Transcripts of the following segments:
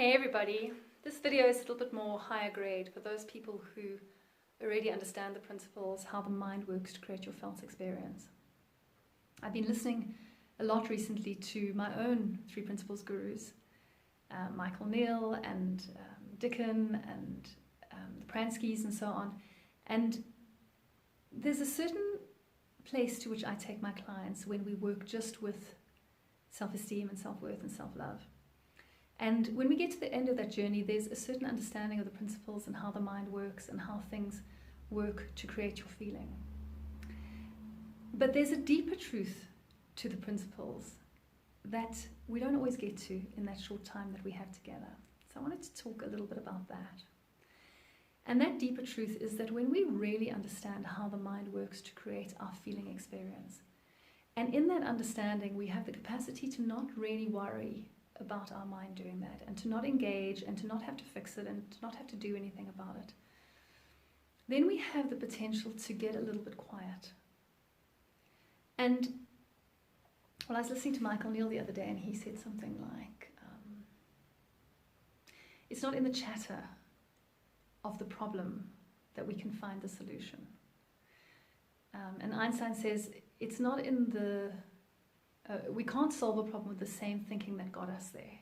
Hey everybody, this video is a little bit more higher grade for those people who already understand the principles, how the mind works to create your felt experience. I've been listening a lot recently to my own Three Principles gurus, Michael Neal and Dickon and the Pranskys and so on. And there's a certain place to which I take my clients when we work just with self-esteem and self-worth and self-love. And when we get to the end of that journey, there's a certain understanding of the principles and how the mind works and how things work to create your feeling. But there's a deeper truth to the principles that we don't always get to in that short time that we have together. So I wanted to talk a little bit about that. And that deeper truth is that when we really understand how the mind works to create our feeling experience, and in that understanding we have the capacity to not really worry about our mind doing that, and to not engage, and to not have to fix it, and to not have to do anything about it, then we have the potential to get a little bit quiet. And well, I was listening to Michael Neal the other day, and he said something like, it's not in the chatter of the problem that we can find the solution. And Einstein says it's not in the we can't solve a problem with the same thinking that got us there.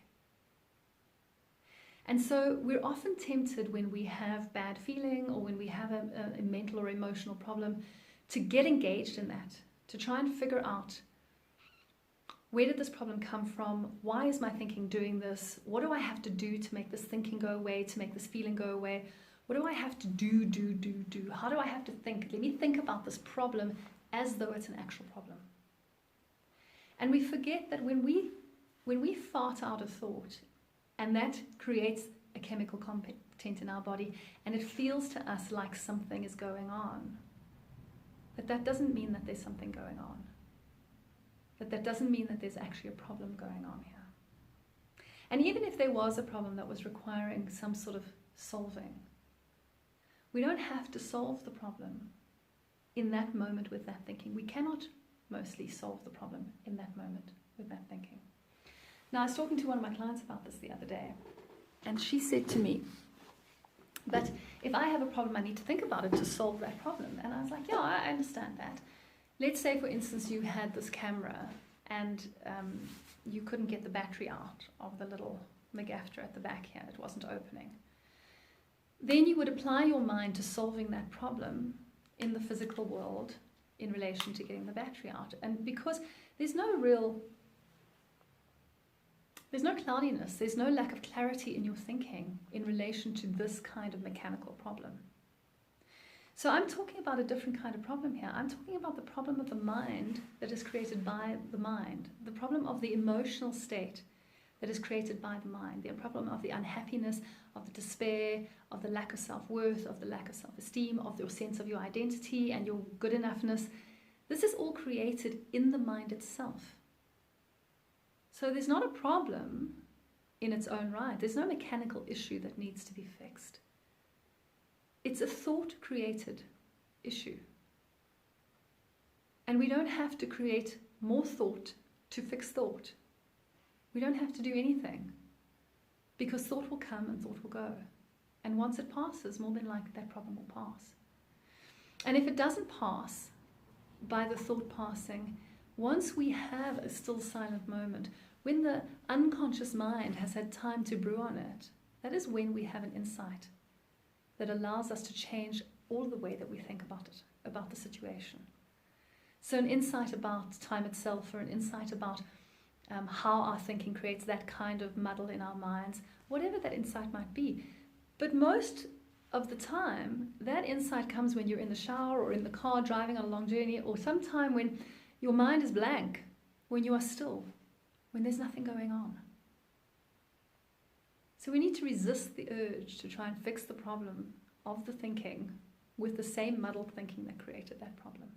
And so we're often tempted when we have bad feeling or when we have a mental or emotional problem to get engaged in that, to try and figure out, where did this problem come from? Why is my thinking doing this? What do I have to do to make this thinking go away, to make this feeling go away? What do I have to do? How do I have to think? Let me think about this problem as though it's an actual problem. And we forget that when we fart out a thought, and that creates a chemical content in our body, and it feels to us like something is going on, that doesn't mean that there's something going on. That doesn't mean that there's actually a problem going on here. And even if there was a problem that was requiring some sort of solving, we don't have to solve the problem in that moment with that thinking. We cannot mostly solve the problem in that moment with that thinking. Now, I was talking to one of my clients about this the other day, and she said to me, but if I have a problem, I need to think about it to solve that problem. And I was like, yeah, I understand that. Let's say, for instance, you had this camera and you couldn't get the battery out of the little McGafter at the back here. It wasn't opening. Then you would apply your mind to solving that problem in the physical world in relation to getting the battery out. And because there's no cloudiness, there's no lack of clarity in your thinking in relation to this kind of mechanical problem. So I'm talking about a different kind of problem here. I'm talking about the problem of the mind that is created by the mind, the problem of the emotional state that is created by the mind, the problem of the unhappiness, of the despair, of the lack of self-worth, of the lack of self-esteem, of your sense of your identity and your good enoughness. This is all created in the mind itself. So there's not a problem in its own right. There's no mechanical issue that needs to be fixed. It's a thought-created issue. And we don't have to create more thought to fix thought. We don't have to do anything, because thought will come and thought will go. And once it passes, more than likely that problem will pass. And if it doesn't pass by the thought passing, once we have a still silent moment, when the unconscious mind has had time to brew on it, that is when we have an insight that allows us to change all the way that we think about it, about the situation. So an insight about time itself, or an insight about how our thinking creates that kind of muddle in our minds, whatever that insight might be. But most of the time, that insight comes when you're in the shower or in the car driving on a long journey, or sometime when your mind is blank, when you are still, when there's nothing going on. So we need to resist the urge to try and fix the problem of the thinking with the same muddled thinking that created that problem.